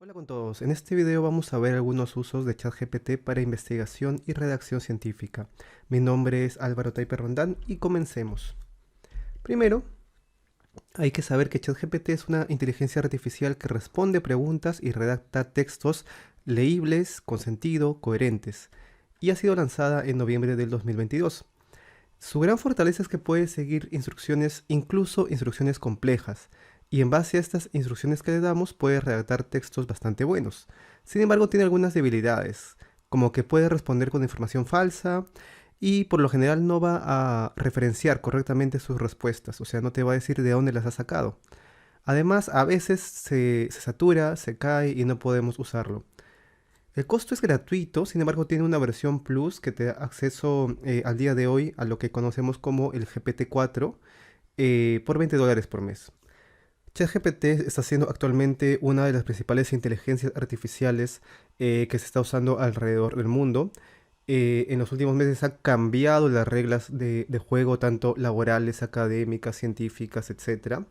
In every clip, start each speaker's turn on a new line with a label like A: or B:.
A: Hola con todos, en este video vamos a ver algunos usos de ChatGPT para investigación y redacción científica. Mi nombre es Álvaro Taiper Rondán y comencemos. Primero, hay que saber que ChatGPT es una inteligencia artificial que responde preguntas y redacta textos leíbles, con sentido, coherentes, y ha sido lanzada en noviembre del 2022. Su gran fortaleza es que puede seguir instrucciones, incluso instrucciones complejas, y en base a estas instrucciones que le damos puede redactar textos bastante buenos. Sin embargo, tiene algunas debilidades, como que puede responder con información falsa y por lo general no va a referenciar correctamente sus respuestas, o sea, no te va a decir de dónde las ha sacado. Además, a veces se satura, se cae y no podemos usarlo. El costo es gratuito, sin embargo tiene una versión Plus que te da acceso al día de hoy a lo que conocemos como el GPT-4 por $20 por mes. ChatGPT está siendo actualmente una de las principales inteligencias artificiales que se está usando alrededor del mundo. En los últimos meses ha cambiado las reglas de juego, tanto laborales, académicas, científicas, etcétera,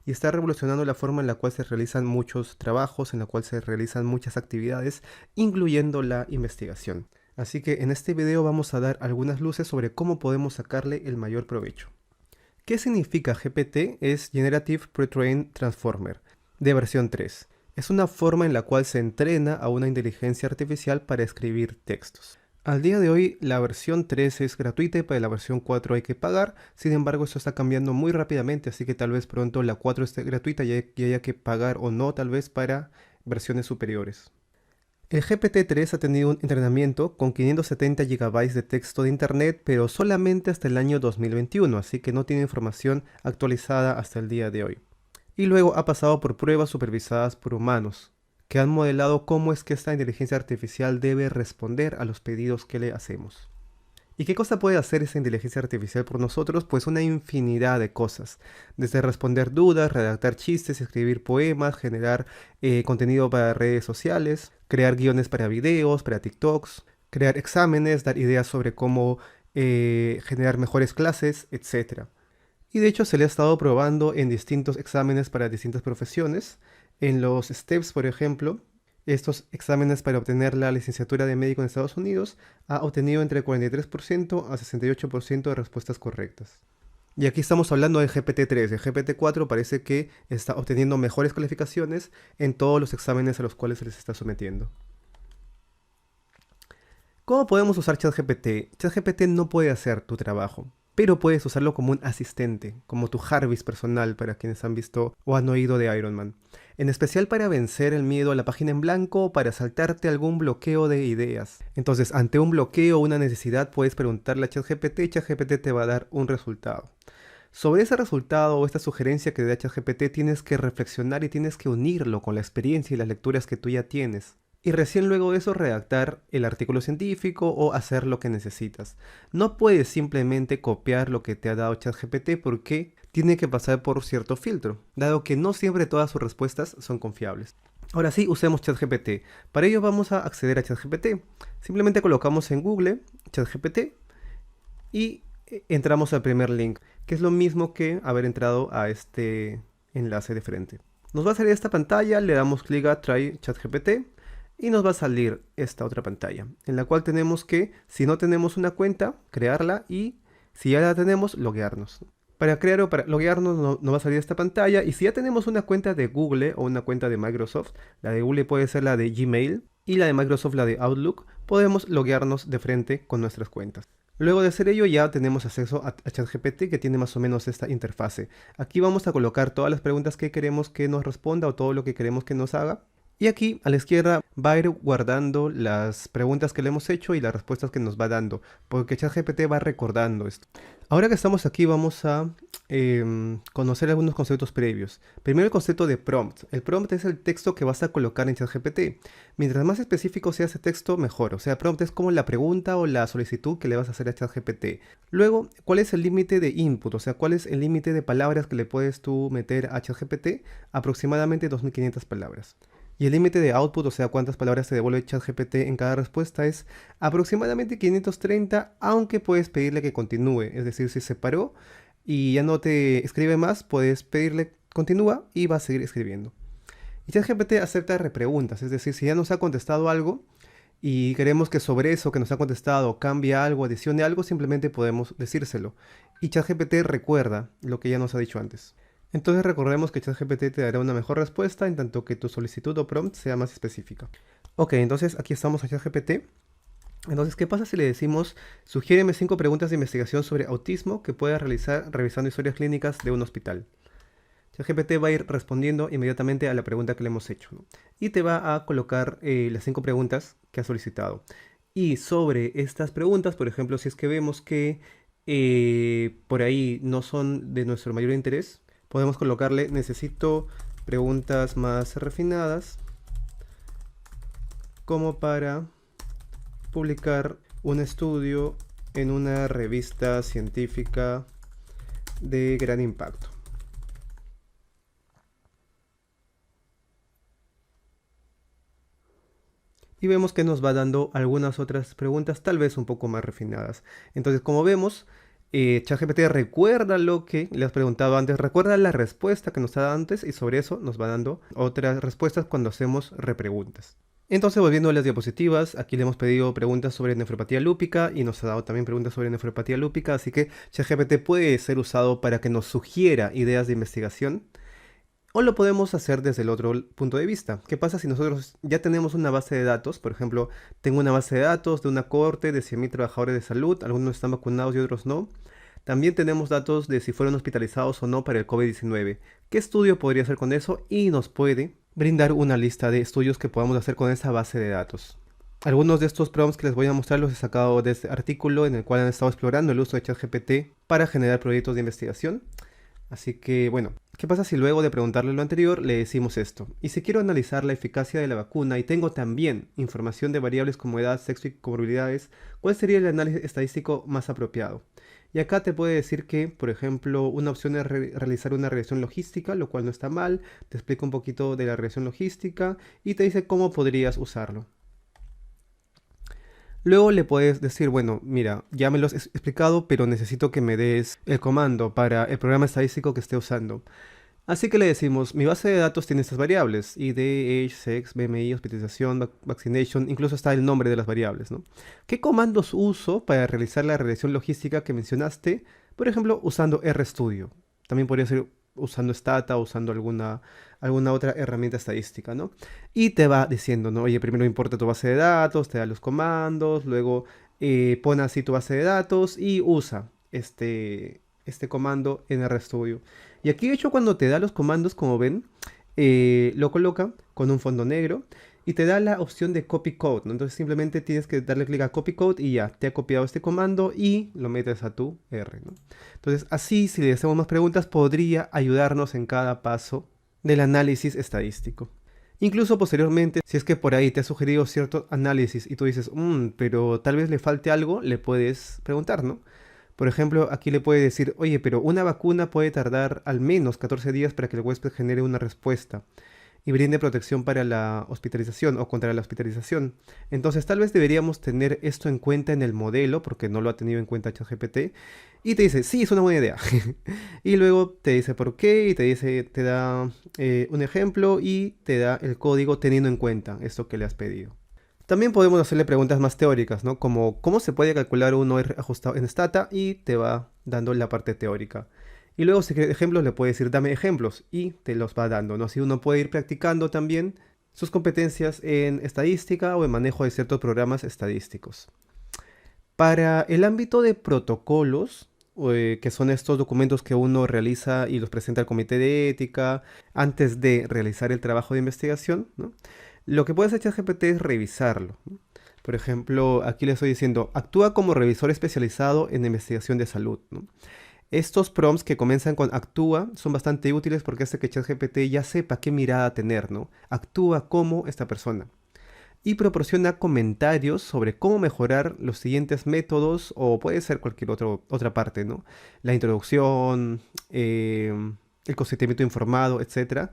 A: y está revolucionando la forma en la cual se realizan muchos trabajos, en la cual se realizan muchas actividades, incluyendo la investigación. Así que en este video vamos a dar algunas luces sobre cómo podemos sacarle el mayor provecho. ¿Qué significa GPT? Es Generative Pre-trained Transformer, de versión 3. Es una forma en la cual se entrena a una inteligencia artificial para escribir textos. Al día de hoy la versión 3 es gratuita y para la versión 4 hay que pagar, sin embargo esto está cambiando muy rápidamente, así que tal vez pronto la 4 esté gratuita y haya que pagar o no tal vez para versiones superiores. El GPT-3 ha tenido un entrenamiento con 570 GB de texto de internet, pero solamente hasta el año 2021, así que no tiene información actualizada hasta el día de hoy. Y luego ha pasado por pruebas supervisadas por humanos, que han modelado cómo es que esta inteligencia artificial debe responder a los pedidos que le hacemos. ¿Y qué cosa puede hacer esa inteligencia artificial por nosotros? Pues una infinidad de cosas. Desde responder dudas, redactar chistes, escribir poemas, generar contenido para redes sociales, crear guiones para videos, para TikToks, crear exámenes, dar ideas sobre cómo generar mejores clases, etc. Y de hecho se le ha estado probando en distintos exámenes para distintas profesiones. En los STEPS, por ejemplo, estos exámenes para obtener la licenciatura de médico en Estados Unidos ha obtenido entre 43% a 68% de respuestas correctas. Y aquí estamos hablando de GPT-3. El GPT-4 parece que está obteniendo mejores calificaciones en todos los exámenes a los cuales se les está sometiendo. ¿Cómo podemos usar ChatGPT? ChatGPT no puede hacer tu trabajo, pero puedes usarlo como un asistente, como tu Jarvis personal para quienes han visto o han oído de Iron Man. En especial para vencer el miedo a la página en blanco o para saltarte algún bloqueo de ideas. Entonces, ante un bloqueo o una necesidad, puedes preguntarle a ChatGPT y ChatGPT te va a dar un resultado. Sobre ese resultado o esta sugerencia que te da ChatGPT tienes que reflexionar y tienes que unirlo con la experiencia y las lecturas que tú ya tienes. Y recién luego de eso redactar el artículo científico o hacer lo que necesitas. No puedes simplemente copiar lo que te ha dado ChatGPT porque tiene que pasar por cierto filtro, dado que no siempre todas sus respuestas son confiables. Ahora sí, usemos ChatGPT. Para ello vamos a acceder a ChatGPT. Simplemente colocamos en Google ChatGPT y entramos al primer link, que es lo mismo que haber entrado a este enlace de frente. Nos va a salir esta pantalla, le damos clic a Try ChatGPT y nos va a salir esta otra pantalla, en la cual tenemos que, si no tenemos una cuenta, crearla y si ya la tenemos, loguearnos. Para crear o para loguearnos nos va a salir esta pantalla y si ya tenemos una cuenta de Google o una cuenta de Microsoft, la de Google puede ser la de Gmail y la de Microsoft la de Outlook, podemos loguearnos de frente con nuestras cuentas. Luego de hacer ello ya tenemos acceso a ChatGPT que tiene más o menos esta interfase. Aquí vamos a colocar todas las preguntas que queremos que nos responda o todo lo que queremos que nos haga. Y aquí a la izquierda va a ir guardando las preguntas que le hemos hecho y las respuestas que nos va dando, porque ChatGPT va recordando esto. Ahora que estamos aquí vamos a conocer algunos conceptos previos. Primero el concepto de prompt. El prompt es el texto que vas a colocar en ChatGPT. Mientras más específico sea ese texto, mejor. O sea, prompt es como la pregunta o la solicitud que le vas a hacer a ChatGPT. Luego, ¿cuál es el límite de input? O sea, ¿cuál es el límite de palabras que le puedes tú meter a ChatGPT? Aproximadamente 2500 palabras. Y el límite de output, o sea, cuántas palabras te devuelve ChatGPT en cada respuesta, es aproximadamente 530, aunque puedes pedirle que continúe. Es decir, si se paró y ya no te escribe más, puedes pedirle continúa y va a seguir escribiendo. Y ChatGPT acepta repreguntas, es decir, si ya nos ha contestado algo y queremos que sobre eso que nos ha contestado cambie algo, adicione algo, simplemente podemos decírselo. Y ChatGPT recuerda lo que ya nos ha dicho antes. Entonces recordemos que ChatGPT te dará una mejor respuesta en tanto que tu solicitud o prompt sea más específica. Ok, entonces aquí estamos a ChatGPT. Entonces, ¿qué pasa si le decimos, sugiéreme 5 preguntas de investigación sobre autismo que puedas realizar revisando historias clínicas de un hospital? ChatGPT va a ir respondiendo inmediatamente a la pregunta que le hemos hecho, ¿no? Y te va a colocar las 5 preguntas que has solicitado. Y sobre estas preguntas, por ejemplo, si es que vemos que por ahí no son de nuestro mayor interés, podemos colocarle, necesito preguntas más refinadas, como para publicar un estudio en una revista científica de gran impacto. Y vemos que nos va dando algunas otras preguntas, tal vez un poco más refinadas. Entonces, como vemos, ChatGPT recuerda lo que le has preguntado antes, recuerda la respuesta que nos ha dado antes y sobre eso nos va dando otras respuestas cuando hacemos repreguntas. Entonces, volviendo a las diapositivas, aquí le hemos pedido preguntas sobre nefropatía lúpica y nos ha dado también preguntas sobre nefropatía lúpica, así que ChatGPT puede ser usado para que nos sugiera ideas de investigación. O lo podemos hacer desde el otro punto de vista. ¿Qué pasa si nosotros ya tenemos una base de datos? Por ejemplo, tengo una base de datos de una cohorte de 100.000 trabajadores de salud, algunos están vacunados y otros no. También tenemos datos de si fueron hospitalizados o no para el COVID-19. ¿Qué estudio podría hacer con eso? Y nos puede brindar una lista de estudios que podamos hacer con esa base de datos. Algunos de estos prompts que les voy a mostrar los he sacado de este artículo en el cual han estado explorando el uso de ChatGPT para generar proyectos de investigación. Así que, bueno, ¿qué pasa si luego de preguntarle lo anterior le decimos esto? Y si quiero analizar la eficacia de la vacuna y tengo también información de variables como edad, sexo y comorbilidades, ¿cuál sería el análisis estadístico más apropiado? Y acá te puede decir que, por ejemplo, una opción es realizar una regresión logística, lo cual no está mal, te explica un poquito de la regresión logística y te dice cómo podrías usarlo. Luego le puedes decir, bueno, mira, ya me lo has explicado, pero necesito que me des el comando para el programa estadístico que esté usando. Así que le decimos, mi base de datos tiene estas variables, ID, age, sex, BMI, hospitalización, vaccination, incluso está el nombre de las variables, ¿no? ¿Qué comandos uso para realizar la regresión logística que mencionaste? Por ejemplo, usando RStudio. También podría ser usando Stata o usando alguna otra herramienta estadística, ¿no? Y te va diciendo, ¿no? Oye, primero importa tu base de datos, te da los comandos, luego pon así tu base de datos y usa este comando en RStudio. Y aquí, de hecho, cuando te da los comandos, como ven, lo coloca con un fondo negro y te da la opción de copy code, ¿no? Entonces simplemente tienes que darle clic a copy code y ya, te ha copiado este comando y lo metes a tu R, ¿no? Entonces así, si le hacemos más preguntas, podría ayudarnos en cada paso del análisis estadístico. Incluso posteriormente, si es que por ahí te ha sugerido cierto análisis y tú dices, pero tal vez le falte algo, le puedes preguntar, ¿no? Por ejemplo, aquí le puede decir, oye, pero una vacuna puede tardar al menos 14 días para que el huésped genere una respuesta y brinde protección para la hospitalización o contra la hospitalización. Entonces tal vez deberíamos tener esto en cuenta en el modelo, porque no lo ha tenido en cuenta ChatGPT, y te dice, sí, es una buena idea. Y luego te dice por qué, y te da un ejemplo y te da el código teniendo en cuenta esto que le has pedido. También podemos hacerle preguntas más teóricas, ¿no? Como cómo se puede calcular un OR ajustado en Stata y te va dando la parte teórica. Y luego si quieres ejemplos le puedes decir dame ejemplos y te los va dando, ¿no? Así uno puede ir practicando también sus competencias en estadística o en manejo de ciertos programas estadísticos. Para el ámbito de protocolos, que son estos documentos que uno realiza y los presenta al comité de ética antes de realizar el trabajo de investigación, ¿no? Lo que puede hacer ChatGPT es revisarlo, ¿no? Por ejemplo, aquí le estoy diciendo, actúa como revisor especializado en investigación de salud, ¿no? Estos prompts que comienzan con actúa son bastante útiles porque hace que ChatGPT ya sepa qué mirada tener, ¿no? Actúa como esta persona. Y proporciona comentarios sobre cómo mejorar los siguientes métodos o puede ser cualquier otra parte, ¿no? La introducción, el consentimiento informado, etcétera,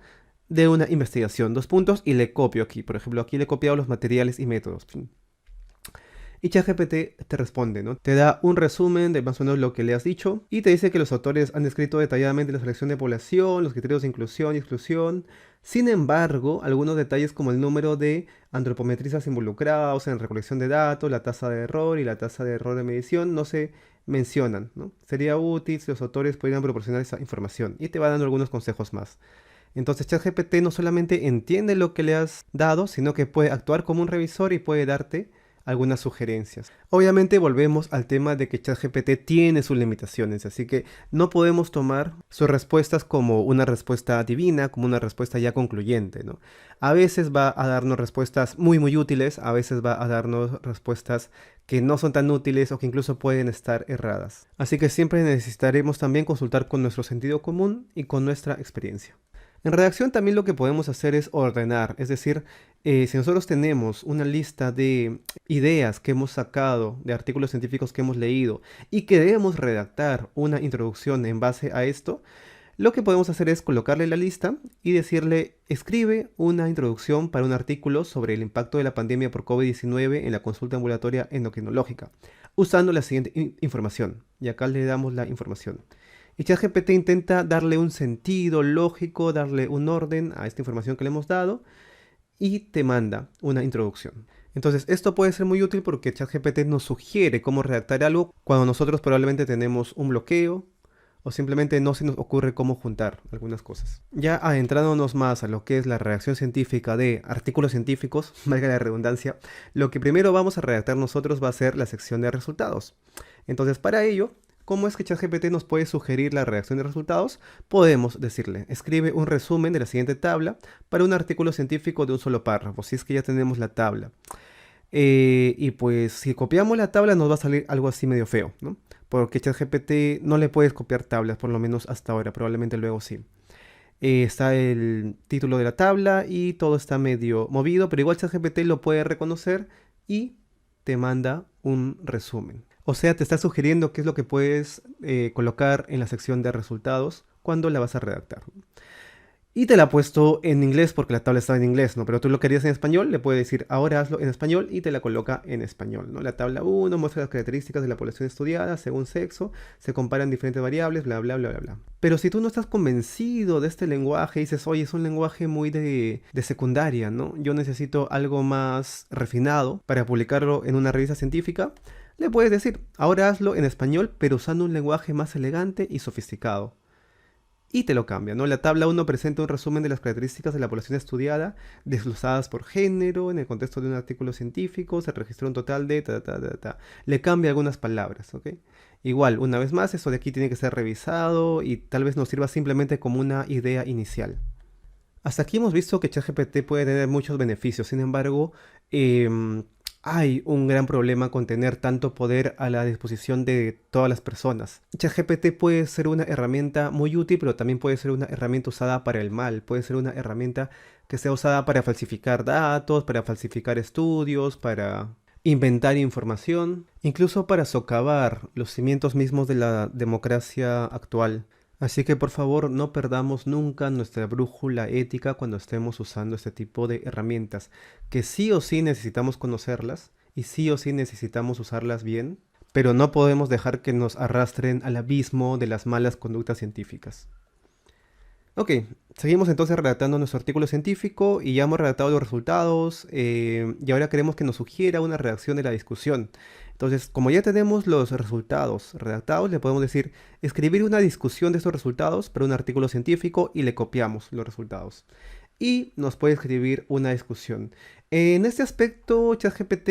A: de una investigación. 2 puntos y le copio aquí. Por ejemplo, aquí le he copiado los materiales y métodos. Y ChatGPT te responde, ¿no? Te da un resumen de más o menos lo que le has dicho y te dice que los autores han descrito detalladamente la selección de población, los criterios de inclusión y exclusión. Sin embargo, algunos detalles como el número de antropometristas involucrados en recolección de datos, la tasa de error y la tasa de error de medición no se mencionan, ¿no? Sería útil si los autores pudieran proporcionar esa información y te va dando algunos consejos más. Entonces ChatGPT no solamente entiende lo que le has dado, sino que puede actuar como un revisor y puede darte algunas sugerencias. Obviamente volvemos al tema de que ChatGPT tiene sus limitaciones, así que no podemos tomar sus respuestas como una respuesta divina, como una respuesta ya concluyente, ¿no? A veces va a darnos respuestas muy útiles, a veces va a darnos respuestas que no son tan útiles o que incluso pueden estar erradas. Así que siempre necesitaremos también consultar con nuestro sentido común y con nuestra experiencia. En redacción también lo que podemos hacer es ordenar, es decir, si nosotros tenemos una lista de ideas que hemos sacado, de artículos científicos que hemos leído y queremos redactar una introducción en base a esto, lo que podemos hacer es colocarle la lista y decirle, escribe una introducción para un artículo sobre el impacto de la pandemia por COVID-19 en la consulta ambulatoria endocrinológica, usando la siguiente información. Y acá le damos la información. Y ChatGPT intenta darle un sentido lógico, darle un orden a esta información que le hemos dado y te manda una introducción. Entonces, esto puede ser muy útil porque ChatGPT nos sugiere cómo redactar algo cuando nosotros probablemente tenemos un bloqueo o simplemente no se nos ocurre cómo juntar algunas cosas. Ya adentrándonos más a lo que es la redacción científica de artículos científicos, valga la redundancia, lo que primero vamos a redactar nosotros va a ser la sección de resultados. Entonces, para ello, ¿cómo es que ChatGPT nos puede sugerir la redacción de resultados? Podemos decirle, escribe un resumen de la siguiente tabla para un artículo científico de un solo párrafo, si es que ya tenemos la tabla. Y pues si copiamos la tabla nos va a salir algo así medio feo, ¿no? Porque ChatGPT no le puedes copiar tablas, por lo menos hasta ahora, probablemente luego sí. Está el título de la tabla y todo está medio movido, pero igual ChatGPT lo puede reconocer y te manda un resumen. O sea, te está sugiriendo qué es lo que puedes colocar en la sección de resultados cuando la vas a redactar. Y te la ha puesto en inglés porque la tabla estaba en inglés, ¿no? Pero tú lo querías en español, le puedes decir ahora hazlo en español y te la coloca en español, ¿no? La tabla 1 muestra las características de la población estudiada según sexo, se comparan diferentes variables, bla, bla, bla, bla, bla. Pero si tú no estás convencido de este lenguaje y dices, oye, es un lenguaje muy de secundaria, ¿no? Yo necesito algo más refinado para publicarlo en una revista científica, le puedes decir, ahora hazlo en español, pero usando un lenguaje más elegante y sofisticado. Y te lo cambia, ¿no? La tabla 1 presenta un resumen de las características de la población estudiada, desglosadas por género, en el contexto de un artículo científico, se registró un total de Le cambia algunas palabras, ¿ok? Igual, una vez más, eso de aquí tiene que ser revisado y tal vez nos sirva simplemente como una idea inicial. Hasta aquí hemos visto que ChatGPT puede tener muchos beneficios, sin embargo, hay un gran problema con tener tanto poder a la disposición de todas las personas. ChatGPT puede ser una herramienta muy útil, pero también puede ser una herramienta usada para el mal. Puede ser una herramienta que sea usada para falsificar datos, para falsificar estudios, para inventar información, incluso para socavar los cimientos mismos de la democracia actual. Así que por favor no perdamos nunca nuestra brújula ética cuando estemos usando este tipo de herramientas, que sí o sí necesitamos conocerlas y sí o sí necesitamos usarlas bien, pero no podemos dejar que nos arrastren al abismo de las malas conductas científicas. Ok, seguimos entonces redactando nuestro artículo científico y ya hemos redactado los resultados y ahora queremos que nos sugiera una redacción de la discusión. Entonces, como ya tenemos los resultados redactados, le podemos decir escribir una discusión de estos resultados para un artículo científico y le copiamos los resultados. Y nos puede escribir una discusión. En este aspecto, ChatGPT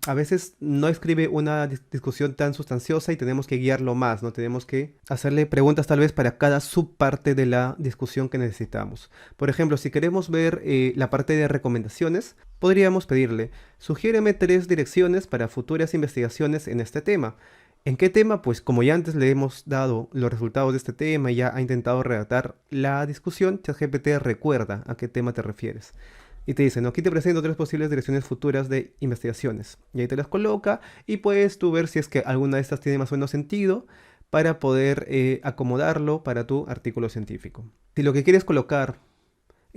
A: a veces no escribe una discusión tan sustanciosa y tenemos que guiarlo más, ¿no? Tenemos que hacerle preguntas tal vez para cada subparte de la discusión que necesitamos. Por ejemplo, si queremos ver la parte de recomendaciones, podríamos pedirle, sugiéreme 3 direcciones para futuras investigaciones en este tema. ¿En qué tema? Pues como ya antes le hemos dado los resultados de este tema y ya ha intentado redactar la discusión, ChatGPT recuerda a qué tema te refieres. Y te dice, no, aquí te presento 3 posibles direcciones futuras de investigaciones. Y ahí te las coloca y puedes tú ver si es que alguna de estas tiene más o menos sentido para poder acomodarlo para tu artículo científico. Si lo que quieres colocar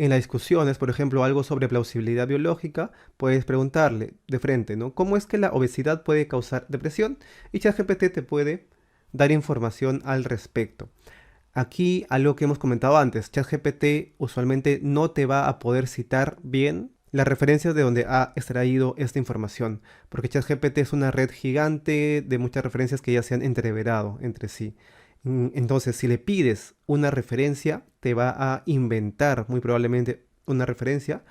A: En las discusiones, por ejemplo, algo sobre plausibilidad biológica, puedes preguntarle de frente, ¿no? ¿Cómo es que la obesidad puede causar depresión? Y ChatGPT te puede dar información al respecto. Aquí, algo que hemos comentado antes, ChatGPT usualmente no te va a poder citar bien las referencias de donde ha extraído esta información, porque ChatGPT es una red gigante de muchas referencias que ya se han entreverado entre sí. Entonces, si le pides una referencia, te va a inventar muy probablemente una referencia,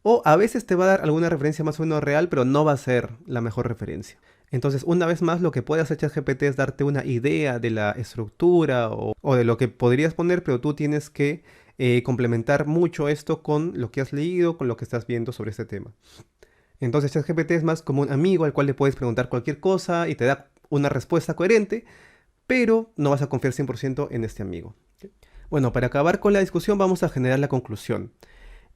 A: o a veces te va a dar alguna referencia más o menos real, pero no va a ser la mejor referencia. Entonces, una vez más, lo que puede hacer ChatGPT es darte una idea de la estructura o de lo que podrías poner, pero tú tienes que complementar mucho esto con lo que has leído, con lo que estás viendo sobre este tema. Entonces, ChatGPT es más como un amigo al cual le puedes preguntar cualquier cosa y te da una respuesta coherente, pero no vas a confiar 100% en este amigo. Bueno, para acabar con la discusión, vamos a generar la conclusión.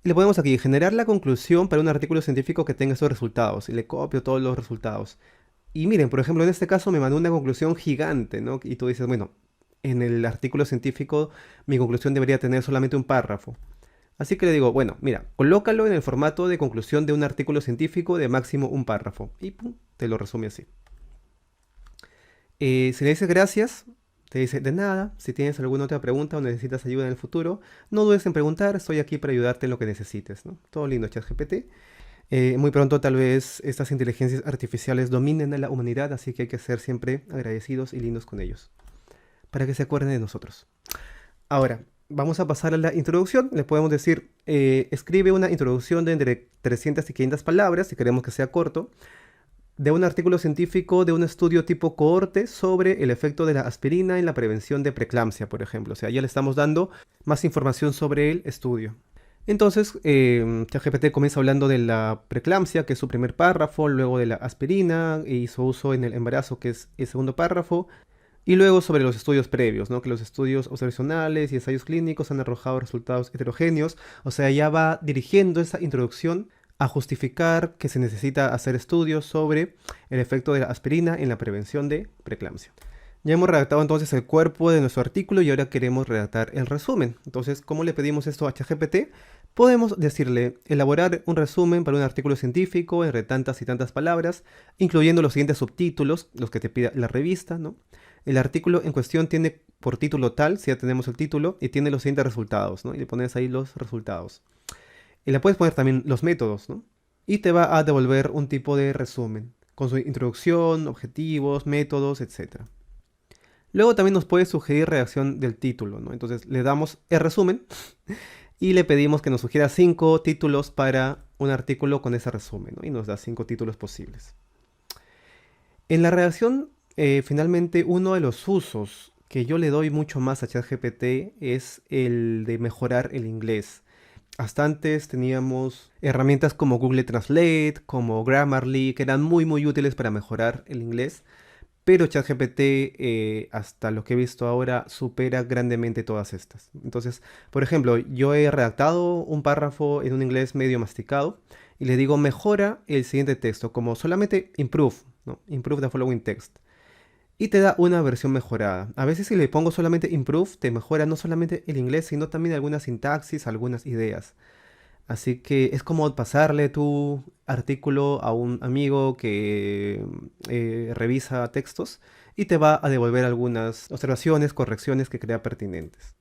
A: Y le ponemos aquí, generar la conclusión para un artículo científico que tenga estos resultados. Y le copio todos los resultados. Y miren, por ejemplo, en este caso me mandó una conclusión gigante, ¿no? Y tú dices, bueno, en el artículo científico mi conclusión debería tener solamente un párrafo. Así que le digo, bueno, mira, colócalo en el formato de conclusión de un artículo científico de máximo un párrafo. Y pum, te lo resume así. Si le dices gracias, te dice de nada. Si tienes alguna otra pregunta o necesitas ayuda en el futuro, no dudes en preguntar. Estoy aquí para ayudarte en lo que necesites, ¿no? Todo lindo, ChatGPT. Muy pronto tal vez estas inteligencias artificiales dominen a la humanidad, así que hay que ser siempre agradecidos y lindos con ellos, para que se acuerden de nosotros. Ahora, vamos a pasar a la introducción. Le podemos decir, escribe una introducción de entre 300 y 500 palabras, si queremos que sea corto, de un artículo científico de un estudio tipo cohorte sobre el efecto de la aspirina en la prevención de preeclampsia, por ejemplo. O sea, ya le estamos dando más información sobre el estudio. Entonces, ChatGPT comienza hablando de la preeclampsia, que es su primer párrafo, luego de la aspirina y su uso en el embarazo, que es el segundo párrafo, y luego sobre los estudios previos, ¿no? Que los estudios observacionales y ensayos clínicos han arrojado resultados heterogéneos. O sea, ya va dirigiendo esa introducción a justificar que se necesita hacer estudios sobre el efecto de la aspirina en la prevención de preeclampsia. Ya hemos redactado entonces el cuerpo de nuestro artículo y ahora queremos redactar el resumen. Entonces, ¿cómo le pedimos esto a ChatGPT? Podemos decirle elaborar un resumen para un artículo científico entre tantas y tantas palabras, incluyendo los siguientes subtítulos, los que te pida la revista, ¿no? El artículo en cuestión tiene por título tal, si ya tenemos el título, y tiene los siguientes resultados, ¿no? Y le pones ahí los resultados. Y le puedes poner también los métodos, ¿no? Y te va a devolver un tipo de resumen, con su introducción, objetivos, métodos, etc. Luego también nos puede sugerir redacción del título, ¿no? Entonces le damos el resumen y le pedimos que nos sugiera 5 títulos para un artículo con ese resumen, ¿no? Y nos da 5 títulos posibles. En la redacción, finalmente, uno de los usos que yo le doy mucho más a ChatGPT es el de mejorar el inglés. Hasta antes teníamos herramientas como Google Translate, como Grammarly, que eran muy útiles para mejorar el inglés, pero ChatGPT, hasta lo que he visto ahora, supera grandemente todas estas. Entonces, por ejemplo, yo he redactado un párrafo en un inglés medio masticado y le digo mejora el siguiente texto, como solamente improve, ¿no? Improve the following text. Y te da una versión mejorada. A veces si le pongo solamente improve, te mejora no solamente el inglés, sino también algunas sintaxis, algunas ideas. Así que es como pasarle tu artículo a un amigo que revisa textos y te va a devolver algunas observaciones, correcciones que crea pertinentes.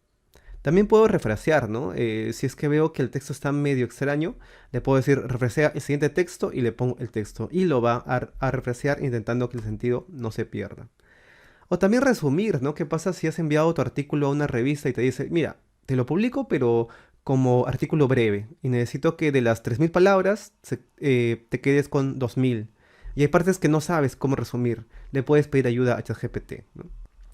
A: También puedo refrasear, ¿no? Si es que veo que el texto está medio extraño, le puedo decir refrasea el siguiente texto y le pongo el texto. Y lo va a refrasear intentando que el sentido no se pierda. O también resumir, ¿no? ¿Qué pasa si has enviado tu artículo a una revista y te dice, mira, te lo publico, pero como artículo breve, y necesito que de las 3000 palabras te quedes con 2000. Y hay partes que no sabes cómo resumir. Le puedes pedir ayuda a ChatGPT, ¿no?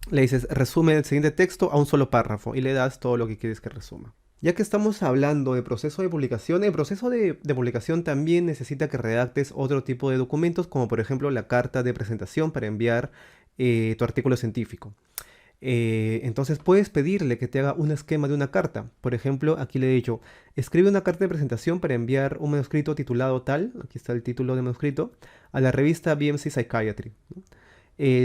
A: Le dices, resume el siguiente texto a un solo párrafo y le das todo lo que quieres que resuma. Ya que estamos hablando de proceso de publicación, el proceso de publicación también necesita que redactes otro tipo de documentos, como por ejemplo la carta de presentación para enviar tu artículo científico. Entonces puedes pedirle que te haga un esquema de una carta. Por ejemplo, aquí le he dicho, escribe una carta de presentación para enviar un manuscrito titulado tal, aquí está el título del manuscrito, a la revista BMC Psychiatry, ¿no?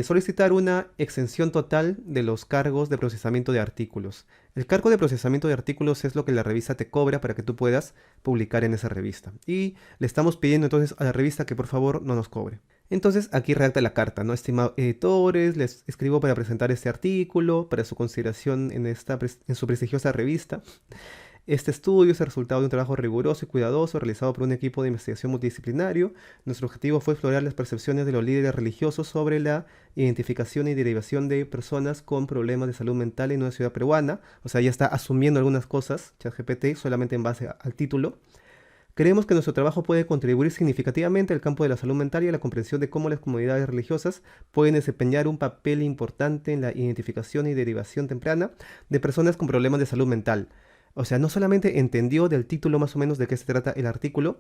A: solicitar una exención total de los cargos de procesamiento de artículos. El cargo de procesamiento de artículos es lo que la revista te cobra para que tú puedas publicar en esa revista. Y le estamos pidiendo entonces a la revista que por favor no nos cobre. Entonces aquí redacta la carta, ¿no? Estimados editores, les escribo para presentar este artículo, para su consideración en su prestigiosa revista. Este estudio es el resultado de un trabajo riguroso y cuidadoso realizado por un equipo de investigación multidisciplinario. Nuestro objetivo fue explorar las percepciones de los líderes religiosos sobre la identificación y derivación de personas con problemas de salud mental en una ciudad peruana. O sea, ya está asumiendo algunas cosas, ChatGPT, solamente en base al título. Creemos que nuestro trabajo puede contribuir significativamente al campo de la salud mental y a la comprensión de cómo las comunidades religiosas pueden desempeñar un papel importante en la identificación y derivación temprana de personas con problemas de salud mental. O sea, no solamente entendió del título más o menos de qué se trata el artículo,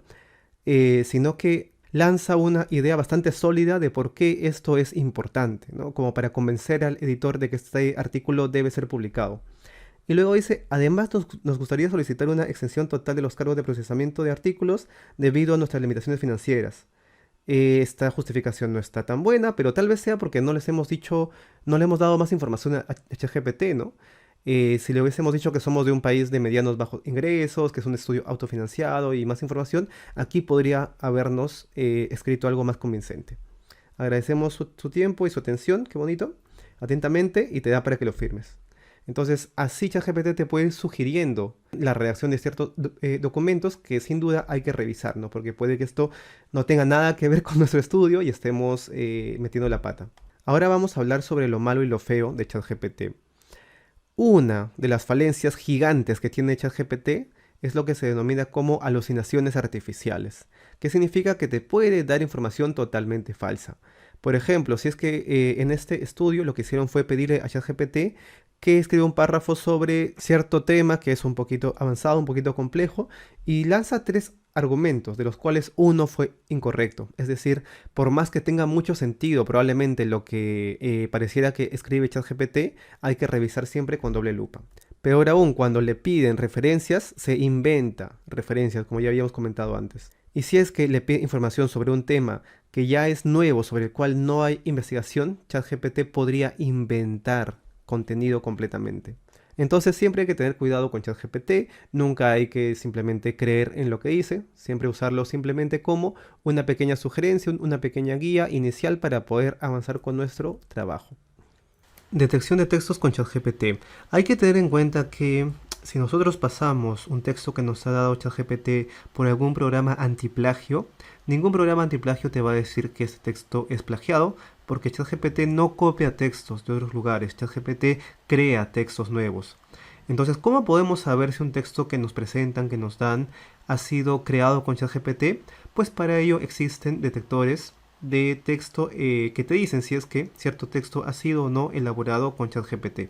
A: sino que lanza una idea bastante sólida de por qué esto es importante, ¿no? Como para convencer al editor de que este artículo debe ser publicado. Y luego dice, además nos gustaría solicitar una exención total de los cargos de procesamiento de artículos debido a nuestras limitaciones financieras. Esta justificación no está tan buena, pero tal vez sea porque no les hemos dicho, no le hemos dado más información a ChatGPT, ¿no? Si le hubiésemos dicho que somos de un país de medianos bajos ingresos, que es un estudio autofinanciado y más información, aquí podría habernos escrito algo más convincente. Agradecemos su tiempo y su atención, qué bonito, atentamente, y te da para que lo firmes. Entonces, así ChatGPT te puede ir sugiriendo la redacción de ciertos documentos que sin duda hay que revisar, ¿no? Porque puede que esto no tenga nada que ver con nuestro estudio y estemos metiendo la pata. Ahora vamos a hablar sobre lo malo y lo feo de ChatGPT. Una de las falencias gigantes que tiene ChatGPT es lo que se denomina como alucinaciones artificiales, que significa que te puede dar información totalmente falsa. Por ejemplo, si es que en este estudio lo que hicieron fue pedirle a ChatGPT que escriba un párrafo sobre cierto tema que es un poquito avanzado, un poquito complejo, y lanza 3 argumentos, de los cuales uno fue incorrecto. Es decir, por más que tenga mucho sentido, probablemente lo que pareciera que escribe ChatGPT, hay que revisar siempre con doble lupa. Peor aún, cuando le piden referencias, se inventa referencias, como ya habíamos comentado antes. Y si es que le pide información sobre un tema que ya es nuevo, sobre el cual no hay investigación, ChatGPT podría inventar contenido completamente. Entonces siempre hay que tener cuidado con ChatGPT, nunca hay que simplemente creer en lo que dice, siempre usarlo simplemente como una pequeña sugerencia, una pequeña guía inicial para poder avanzar con nuestro trabajo. Detección de textos con ChatGPT. Hay que tener en cuenta que si nosotros pasamos un texto que nos ha dado ChatGPT por algún programa antiplagio, ningún programa antiplagio te va a decir que ese texto es plagiado, porque ChatGPT no copia textos de otros lugares, ChatGPT crea textos nuevos. Entonces, ¿cómo podemos saber si un texto que nos presentan, que nos dan, ha sido creado con ChatGPT? Pues para ello existen detectores de texto que te dicen si es que cierto texto ha sido o no elaborado con ChatGPT.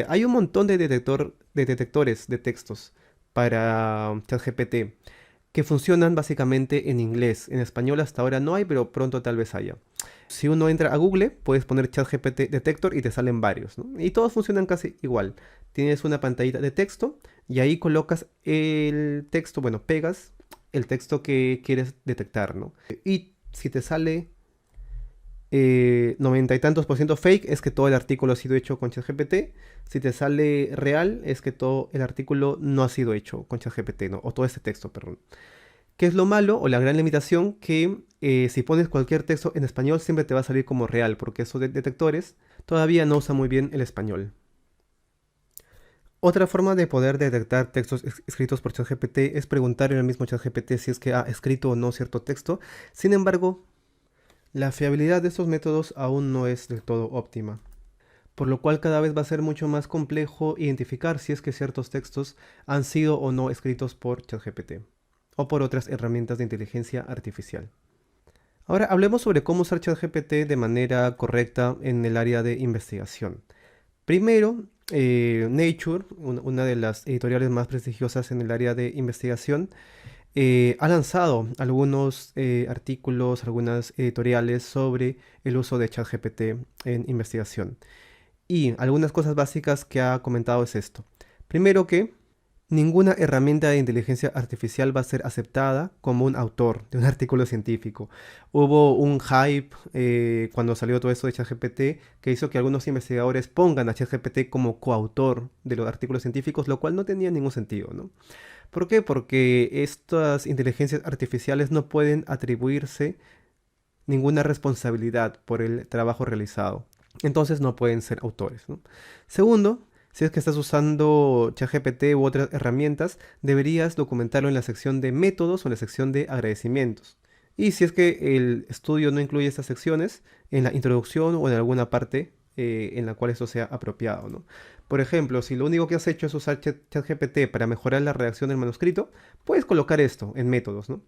A: Hay un montón de detectores de textos para ChatGPT que funcionan básicamente en inglés. En español hasta ahora no hay, pero pronto tal vez haya. Si uno entra a Google, puedes poner ChatGPT Detector y te salen varios, ¿no? Y todos funcionan casi igual. Tienes una pantallita de texto y ahí colocas el texto, bueno, pegas el texto que quieres detectar, ¿no? Y si te sale 90 y tantos % fake, es que todo el artículo ha sido hecho con ChatGPT. Si te sale real, es que todo el artículo no ha sido hecho con ChatGPT, ¿no? O todo este texto, perdón. ¿Qué es lo malo o la gran limitación? Que si pones cualquier texto en español siempre te va a salir como real, porque esos detectores todavía no usan muy bien el español. Otra forma de poder detectar textos escritos por ChatGPT es preguntarle al mismo ChatGPT si es que ha escrito o no cierto texto. Sin embargo, la fiabilidad de estos métodos aún no es del todo óptima, por lo cual cada vez va a ser mucho más complejo identificar si es que ciertos textos han sido o no escritos por ChatGPT o por otras herramientas de inteligencia artificial. Ahora hablemos sobre cómo usar ChatGPT de manera correcta en el área de investigación. Primero, Nature, una de las editoriales más prestigiosas en el área de investigación, ha lanzado algunos artículos, algunas editoriales sobre el uso de ChatGPT en investigación. Y algunas cosas básicas que ha comentado es esto. Primero que Ninguna herramienta de inteligencia artificial va a ser aceptada como un autor de un artículo científico. Hubo un hype cuando salió todo esto de ChatGPT que hizo que algunos investigadores pongan a ChatGPT como coautor de los artículos científicos, lo cual no tenía ningún sentido, ¿no? ¿Por qué? Porque estas inteligencias artificiales no pueden atribuirse ninguna responsabilidad por el trabajo realizado. Entonces no pueden ser autores, ¿no? Segundo, si es que estás usando ChatGPT u otras herramientas, deberías documentarlo en la sección de métodos o en la sección de agradecimientos. Y si es que el estudio no incluye estas secciones, en la introducción o en alguna parte en la cual esto sea apropiado, ¿no? Por ejemplo, si lo único que has hecho es usar ChatGPT para mejorar la redacción del manuscrito, puedes colocar esto en métodos, ¿no?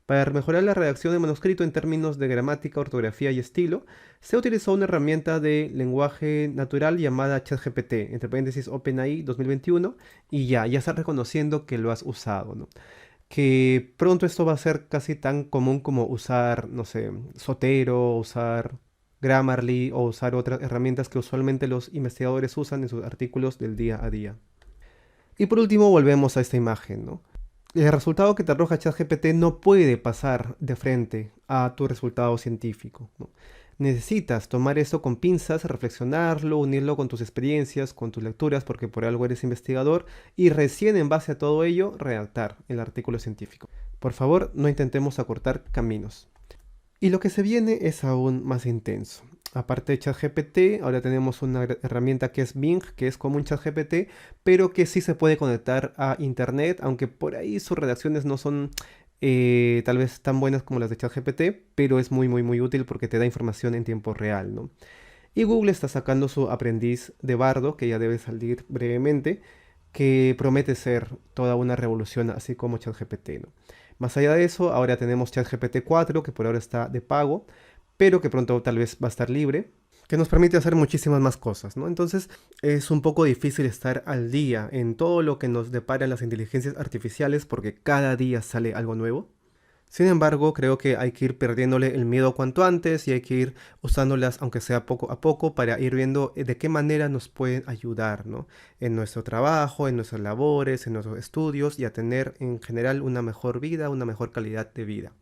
A: Para mejorar la redacción del manuscrito en términos de gramática, ortografía y estilo, se utilizó una herramienta de lenguaje natural llamada ChatGPT, entre paréntesis OpenAI 2021, y ya estás reconociendo que lo has usado, ¿no? Que pronto esto va a ser casi tan común como usar, no sé, Zotero, usar Grammarly o usar otras herramientas que usualmente los investigadores usan en sus artículos del día a día. Y por último, volvemos a esta imagen, ¿no? El resultado que te arroja ChatGPT no puede pasar de frente a tu resultado científico, ¿no? Necesitas tomar eso con pinzas, reflexionarlo, unirlo con tus experiencias, con tus lecturas, porque por algo eres investigador, y recién en base a todo ello, redactar el artículo científico. Por favor, no intentemos acortar caminos. Y lo que se viene es aún más intenso. Aparte de ChatGPT, ahora tenemos una herramienta que es Bing, que es como un ChatGPT, pero que sí se puede conectar a Internet, aunque por ahí sus redacciones no son tal vez tan buenas como las de ChatGPT, pero es muy útil porque te da información en tiempo real, ¿no? Y Google está sacando su aprendiz de Bardo, que ya debe salir brevemente, que promete ser toda una revolución, así como ChatGPT, ¿no? Más allá de eso, ahora tenemos ChatGPT 4, que por ahora está de pago, pero que pronto tal vez va a estar libre, que nos permite hacer muchísimas más cosas, ¿no? Entonces es un poco difícil estar al día en todo lo que nos deparan las inteligencias artificiales porque cada día sale algo nuevo. Sin embargo, creo que hay que ir perdiéndole el miedo cuanto antes y hay que ir usándolas, aunque sea poco a poco, para ir viendo de qué manera nos pueden ayudar, ¿no? En nuestro trabajo, en nuestras labores, en nuestros estudios y a tener en general una mejor vida, una mejor calidad de vida.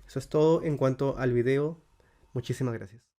A: Eso es todo en cuanto al video. Muchísimas gracias.